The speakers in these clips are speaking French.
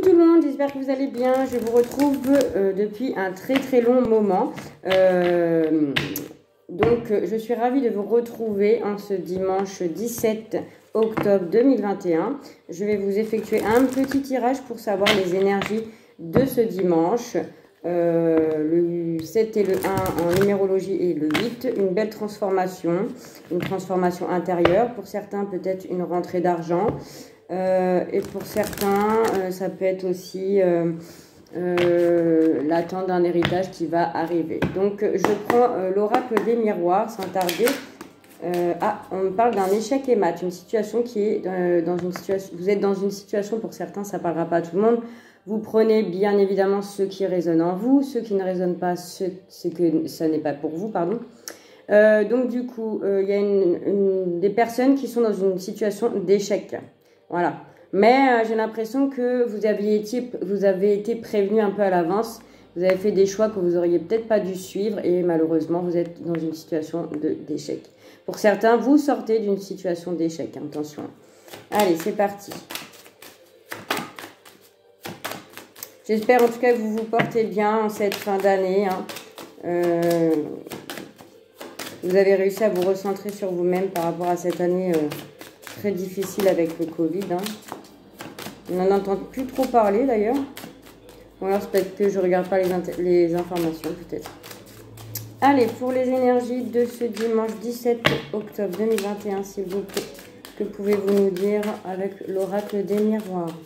tout le monde, j'espère que vous allez bien. Je vous retrouve depuis un très long moment. Je suis ravie de vous retrouver en ce dimanche 17 octobre 2021. Je vais vous effectuer un petit tirage pour savoir les énergies de ce dimanche. Le 7 et le 1 en numérologie et le 8, une belle transformation, une transformation intérieure. Pour certains, peut-être une rentrée d'argent. Et pour certains, ça peut être aussi l'attente d'un héritage qui va arriver. Donc, je prends l'oracle des miroirs sans tarder. On me parle d'un échec et mat, une situation qui est dans une situation. Vous êtes dans une situation, pour certains, ça ne parlera pas à tout le monde. Vous prenez bien évidemment ce qui résonne en vous, ceux qui ne résonnent pas, c'est que ça n'est pas pour vous, pardon. Donc du coup, il y a des personnes qui sont dans une situation d'échec. Voilà. Mais j'ai l'impression que vous avez été prévenu un peu à l'avance. Vous avez fait des choix que vous auriez peut-être pas dû suivre et malheureusement, vous êtes dans une situation d'échec. Pour certains, vous sortez d'une situation d'échec. Attention. Allez, c'est parti. J'espère en tout cas que vous vous portez bien en cette fin d'année. Vous avez réussi à vous recentrer sur vous-même par rapport à cette année très difficile avec le Covid. On n'en entend plus trop parler d'ailleurs. Ou alors c'est peut-être que je ne regarde pas les informations peut-être. Allez, pour les énergies de ce dimanche 17 octobre 2021, s'il vous plaît. Que pouvez-vous nous dire avec l'oracle des miroirs?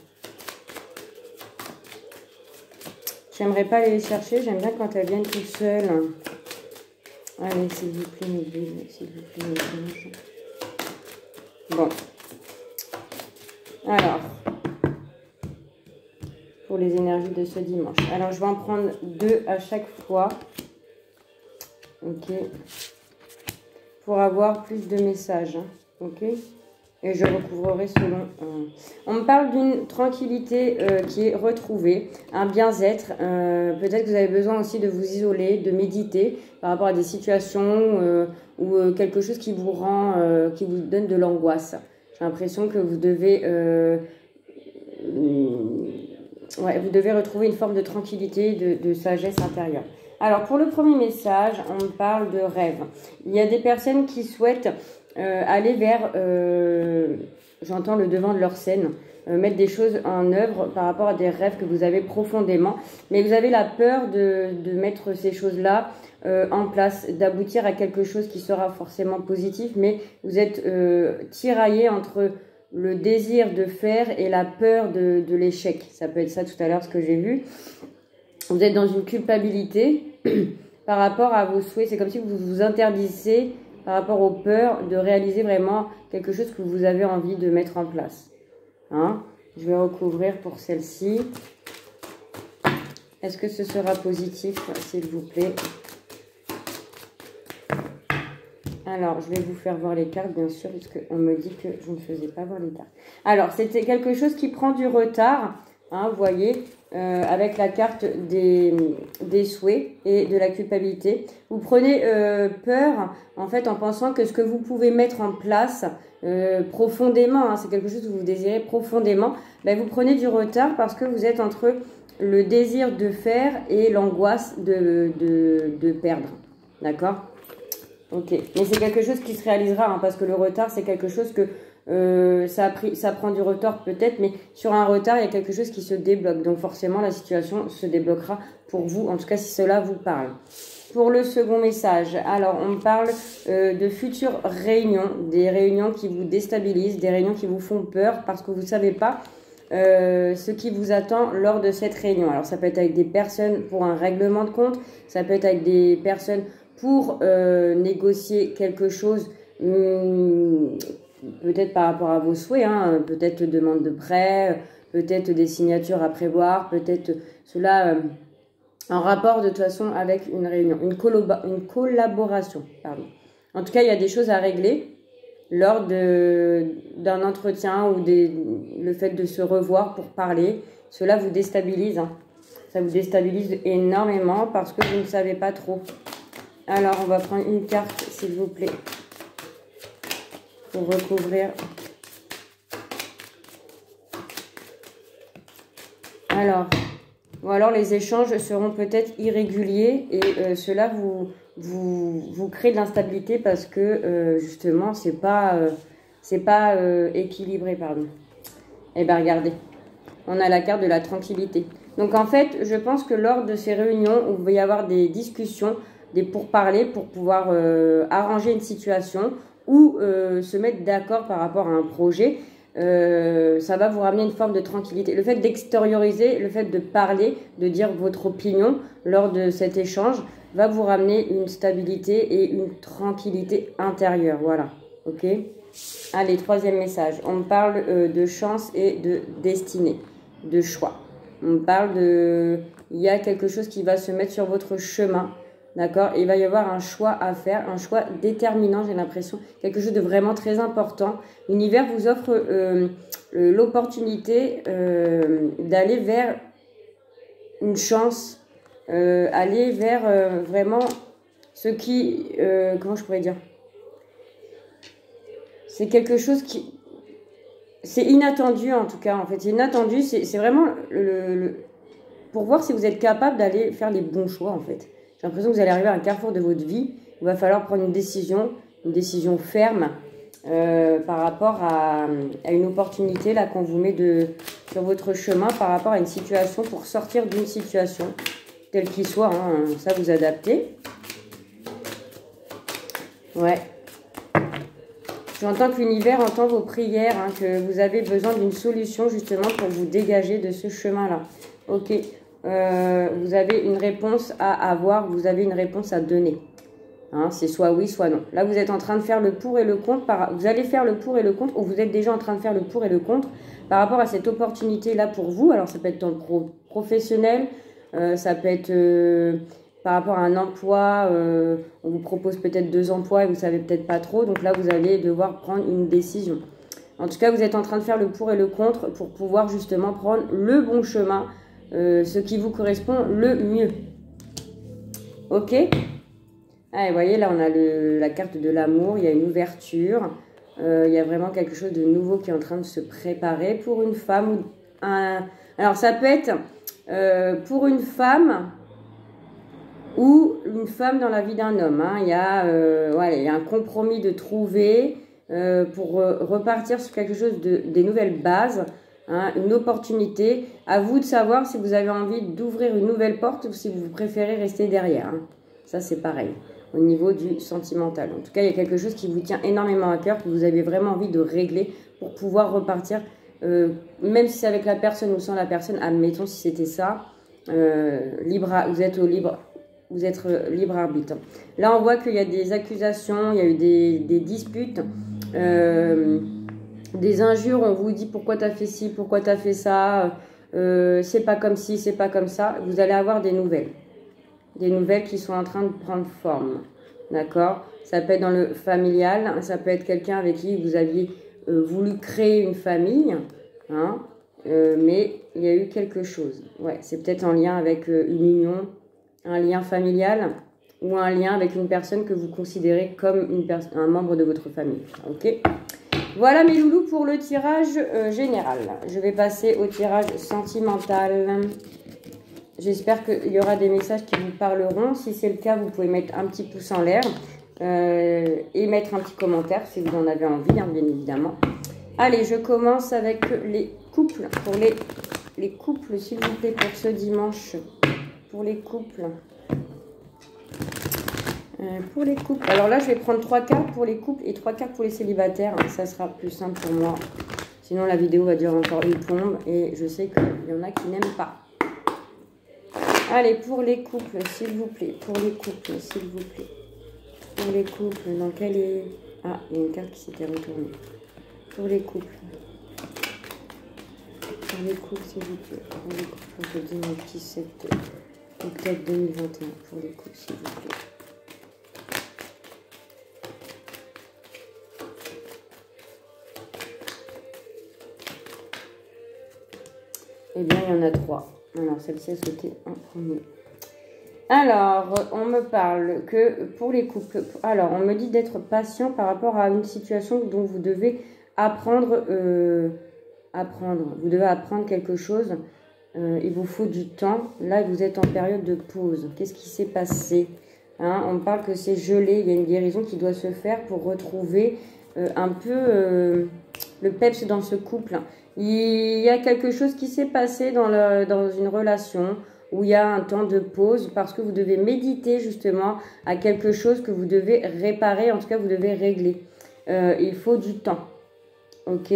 J'aimerais pas aller les chercher, j'aime bien quand elles viennent toutes seules. Allez, s'il vous plaît, mes guides, s'il vous plaît, mes anges. Bon. Alors, pour les énergies de ce dimanche. Alors, je vais en prendre 2 à chaque fois. Ok. Pour avoir plus de messages. Ok. Et je recouvrerai selon... On me parle d'une tranquillité qui est retrouvée, un bien-être. Peut-être que vous avez besoin aussi de vous isoler, de méditer par rapport à des situations ou quelque chose qui vous rend, qui vous donne de l'angoisse. J'ai l'impression que vous devez retrouver une forme de tranquillité, de sagesse intérieure. Alors, pour le premier message, on me parle de rêve. Il y a des personnes qui souhaitent... aller vers, j'entends le devant de leur scène, mettre des choses en œuvre par rapport à des rêves que vous avez profondément, mais vous avez la peur de mettre ces choses-là en place, d'aboutir à quelque chose qui sera forcément positif, mais vous êtes tiraillé entre le désir de faire et la peur de l'échec. Ça peut être ça tout à l'heure, ce que j'ai vu. Vous êtes dans une culpabilité par rapport à vos souhaits. C'est comme si vous vous interdisez par rapport aux peurs de réaliser vraiment quelque chose que vous avez envie de mettre en place. Je vais recouvrir pour celle-ci. Est-ce que ce sera positif, s'il vous plaît? Alors, je vais vous faire voir les cartes, bien sûr, parce qu'on me dit que je ne faisais pas voir les cartes. Alors, c'était quelque chose qui prend du retard, vous voyez, avec la carte des souhaits et de la culpabilité. Vous prenez peur, en fait, en pensant que ce que vous pouvez mettre en place profondément, c'est quelque chose que vous désirez profondément, vous prenez du retard parce que vous êtes entre le désir de faire et l'angoisse de perdre. D'accord? Ok. Mais c'est quelque chose qui se réalisera, parce que le retard, c'est quelque chose que ça prend du retard peut-être, mais sur un retard, il y a quelque chose qui se débloque. Donc forcément, la situation se débloquera pour vous, en tout cas si cela vous parle. Pour le second message, alors on parle de futures réunions, des réunions qui vous déstabilisent, des réunions qui vous font peur parce que vous ne savez pas ce qui vous attend lors de cette réunion. Alors ça peut être avec des personnes pour un règlement de compte, ça peut être avec des personnes pour négocier quelque chose, peut-être par rapport à vos souhaits, peut-être demande de prêt, peut-être des signatures à prévoir, peut-être cela en rapport de toute façon avec une réunion, une collaboration. Pardon. En tout cas, il y a des choses à régler lors d'un entretien ou le fait de se revoir pour parler. Cela vous déstabilise. Ça vous déstabilise énormément parce que vous ne savez pas trop. Alors, on va prendre une carte, s'il vous plaît, pour recouvrir. Ou alors les échanges seront peut-être irréguliers et cela vous crée de l'instabilité parce que justement c'est pas équilibré, pardon. Et bien regardez, on a la carte de la tranquillité. Donc en fait, je pense que lors de ces réunions, où il va y avoir des discussions, des pourparlers pour pouvoir arranger une situation ou se mettre d'accord par rapport à un projet, ça va vous ramener une forme de tranquillité. Le fait d'extérioriser, le fait de parler, de dire votre opinion lors de cet échange va vous ramener une stabilité et une tranquillité intérieure. Voilà, ok? Allez, troisième message. On me parle de chance et de destinée, de choix. On me parle de... Il y a quelque chose qui va se mettre sur votre chemin, d'accord? Il va y avoir un choix à faire, un choix déterminant, j'ai l'impression. Quelque chose de vraiment très important. L'univers vous offre l'opportunité d'aller vers une chance, aller vers vraiment ce qui... comment je pourrais dire? C'est quelque chose qui... C'est inattendu en tout cas, en fait. C'est inattendu, c'est vraiment pour voir si vous êtes capable d'aller faire les bons choix, en fait. J'ai l'impression que vous allez arriver à un carrefour de votre vie. Il va falloir prendre une décision ferme par rapport à une opportunité là qu'on vous met sur votre chemin par rapport à une situation pour sortir d'une situation, telle qu'il soit. Hein, ça, vous adaptez. Ouais. J'entends que l'univers entend vos prières, hein, que vous avez besoin d'une solution justement pour vous dégager de ce chemin-là. Ok, vous avez une réponse à avoir, vous avez une réponse à donner. Hein, c'est soit oui, soit non. Là, vous êtes en train de faire le pour et le contre. Vous allez faire le pour et le contre, ou vous êtes déjà en train de faire le pour et le contre par rapport à cette opportunité-là pour vous. Alors, ça peut être dans le professionnel, ça peut être... par rapport à un emploi, on vous propose peut-être 2 emplois et vous ne savez peut-être pas trop. Donc là, vous allez devoir prendre une décision. En tout cas, vous êtes en train de faire le pour et le contre pour pouvoir justement prendre le bon chemin, ce qui vous correspond le mieux. Ok? Ah, vous voyez, là, on a la carte de l'amour. Il y a une ouverture. Il y a vraiment quelque chose de nouveau qui est en train de se préparer pour une femme. Ou Alors, ça peut être pour une femme... ou une femme dans la vie d'un homme. Hein. Il y a un compromis de trouver pour repartir sur quelque chose des nouvelles bases, hein, une opportunité. À vous de savoir si vous avez envie d'ouvrir une nouvelle porte ou si vous préférez rester derrière. Hein. Ça, c'est pareil au niveau du sentimental. En tout cas, il y a quelque chose qui vous tient énormément à cœur, que vous avez vraiment envie de régler pour pouvoir repartir, même si c'est avec la personne ou sans la personne. Admettons si c'était ça, vous êtes libre arbitre. Là, on voit qu'il y a des accusations, il y a eu des disputes, des injures. On vous dit pourquoi tu as fait ci, pourquoi tu as fait ça, c'est pas comme ci, c'est pas comme ça. Vous allez avoir des nouvelles qui sont en train de prendre forme. D'accord? Ça peut être dans le familial, ça peut être quelqu'un avec qui vous aviez voulu créer une famille, hein, mais il y a eu quelque chose. Ouais, c'est peut-être en lien avec une union, un lien familial ou un lien avec une personne que vous considérez comme un membre de votre famille. Ok? Voilà mes loulous pour le tirage général. Je vais passer au tirage sentimental. J'espère qu'il y aura des messages qui vous parleront. Si c'est le cas, vous pouvez mettre un petit pouce en l'air et mettre un petit commentaire si vous en avez envie, hein, bien évidemment. Allez, je commence avec les couples. Pour les couples, s'il vous plaît, pour ce dimanche. Pour les couples. Alors là, je vais prendre 3 cartes pour les couples et 3 cartes pour les célibataires. Ça sera plus simple pour moi. Sinon, la vidéo va durer encore une plombe et je sais qu'il y en a qui n'aiment pas. Allez, pour les couples, s'il vous plaît. Pour les couples, s'il vous plaît. Pour les couples, dans quel est... Ah, il y a une carte qui s'était retournée. Pour les couples. Pour les couples, s'il vous plaît. Pour les couples, je dis 17 octobre 2021. Pour les couples, s'il vous plaît. Eh bien, il y en a 3. Alors, celle-ci a sauté en premier. Alors, on me parle que pour les couples... Alors, on me dit d'être patient par rapport à une situation dont vous devez apprendre. Vous devez apprendre quelque chose. il vous faut du temps. Là, vous êtes en période de pause. Qu'est-ce qui s'est passé, hein? On parle que c'est gelé. Il y a une guérison qui doit se faire pour retrouver un peu le peps dans ce couple. Il y a quelque chose qui s'est passé dans une relation où il y a un temps de pause parce que vous devez méditer justement à quelque chose que vous devez réparer, en tout cas vous devez régler. Il faut du temps. Ok?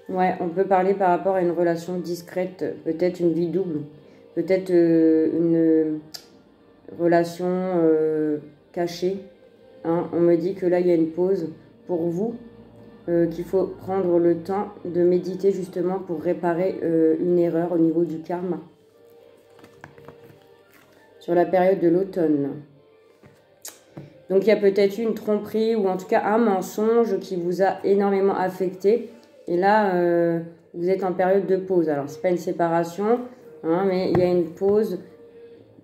Ouais, on peut parler par rapport à une relation discrète, peut-être une vie double, peut-être une relation cachée. Hein. On me dit que là, il y a une pause pour vous, qu'il faut prendre le temps de méditer justement pour réparer une erreur au niveau du karma. Sur la période de l'automne. Donc, il y a peut-être eu une tromperie ou en tout cas un mensonge qui vous a énormément affecté. Et là, vous êtes en période de pause. Alors, ce n'est pas une séparation, hein, mais il y a une pause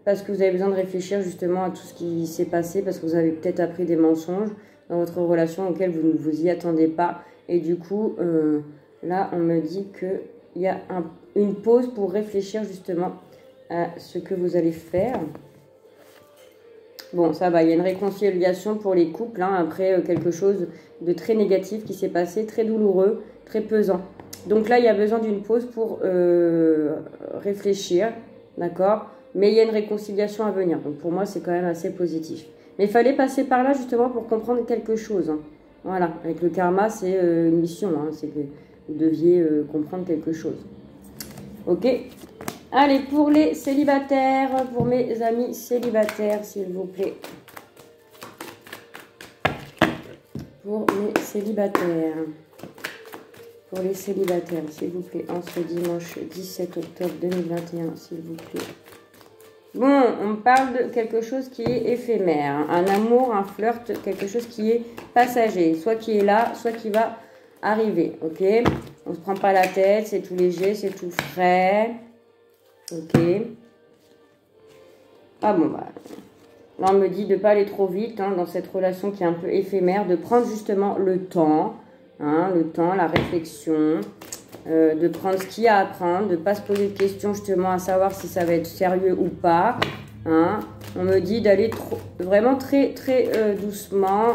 parce que vous avez besoin de réfléchir justement à tout ce qui s'est passé, parce que vous avez peut-être appris des mensonges dans votre relation auxquels vous ne vous y attendez pas. Et du coup, là, on me dit qu'il y a une pause pour réfléchir justement à ce que vous allez faire. Bon, ça va, il y a une réconciliation pour les couples, hein, après quelque chose de très négatif qui s'est passé, très douloureux, très pesant. Donc là, il y a besoin d'une pause pour réfléchir, d'accord? Mais il y a une réconciliation à venir. Donc pour moi, c'est quand même assez positif. Mais il fallait passer par là justement pour comprendre quelque chose. Hein. Voilà, avec le karma, c'est une mission. Hein. C'est que vous deviez comprendre quelque chose. Ok? Allez, pour les célibataires, pour mes amis célibataires, s'il vous plaît. Pour mes célibataires. Pour les célibataires, s'il vous plaît, en ce dimanche 17 octobre 2021, s'il vous plaît. Bon, on parle de quelque chose qui est éphémère. Un amour, un flirt, quelque chose qui est passager. Soit qui est là, soit qui va arriver. Ok? On ne se prend pas la tête, c'est tout léger, c'est tout frais. Ok. Ah bon, bah. Là, on me dit de ne pas aller trop vite hein, dans cette relation qui est un peu éphémère, de prendre justement le temps, hein, la réflexion, de prendre ce qu'il y a à apprendre, de ne pas se poser de questions justement à savoir si ça va être sérieux ou pas. Hein. On me dit d'aller vraiment très très doucement,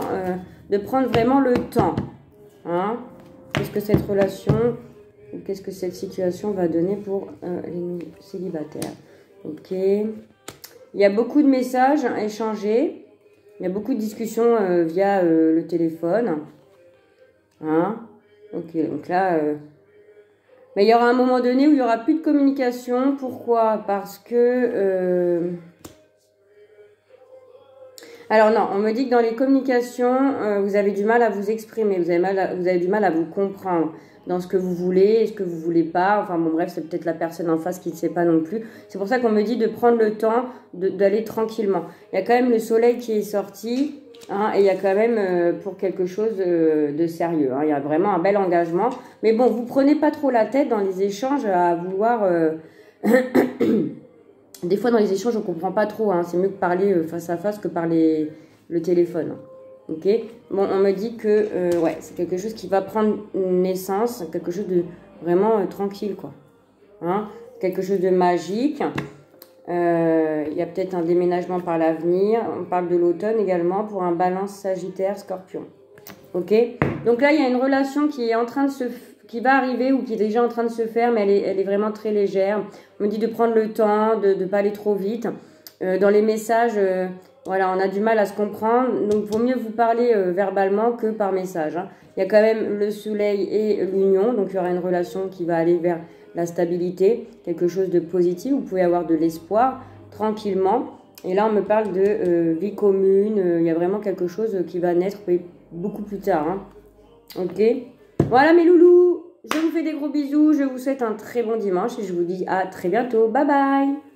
de prendre vraiment le temps. Hein. Qu'est-ce que cette relation... Qu'est-ce que cette situation va donner pour les célibataires? Ok. Il y a beaucoup de messages échangés. Il y a beaucoup de discussions via le téléphone. Hein? Ok, donc là... Mais il y aura un moment donné où il n'y aura plus de communication. Pourquoi? Parce que... Alors non, on me dit que dans les communications, vous avez du mal à vous exprimer. Vous avez du mal à vous comprendre dans ce que vous voulez et ce que vous voulez pas. Enfin bon bref, c'est peut-être la personne en face qui ne sait pas non plus. C'est pour ça qu'on me dit de prendre le temps d'aller tranquillement. Il y a quand même le soleil qui est sorti hein, et il y a quand même pour quelque chose de sérieux. Hein, il y a vraiment un bel engagement. Mais bon, vous prenez pas trop la tête dans les échanges à vouloir... Des fois dans les échanges on comprend pas trop. Hein, c'est mieux que parler face à face que par le téléphone. Ok, bon, on me dit que ouais, c'est quelque chose qui va prendre naissance, quelque chose de vraiment tranquille, quoi. Hein? Quelque chose de magique. Il y a peut-être un déménagement par l'avenir. On parle de l'automne également pour un balance Sagittaire, Scorpion. Ok, donc là, il y a une relation qui est en train de qui va arriver ou qui est déjà en train de se faire, mais elle est vraiment très légère. On me dit de prendre le temps, de ne pas aller trop vite. Dans les messages... Voilà, on a du mal à se comprendre, donc il vaut mieux vous parler verbalement que par message. Hein. Il y a quand même le soleil et l'union, donc il y aura une relation qui va aller vers la stabilité, quelque chose de positif. Vous pouvez avoir de l'espoir tranquillement. Et là, on me parle de vie commune, il y a vraiment quelque chose qui va naître beaucoup plus tard. Hein. Ok, voilà mes loulous, je vous fais des gros bisous, je vous souhaite un très bon dimanche et je vous dis à très bientôt. Bye bye.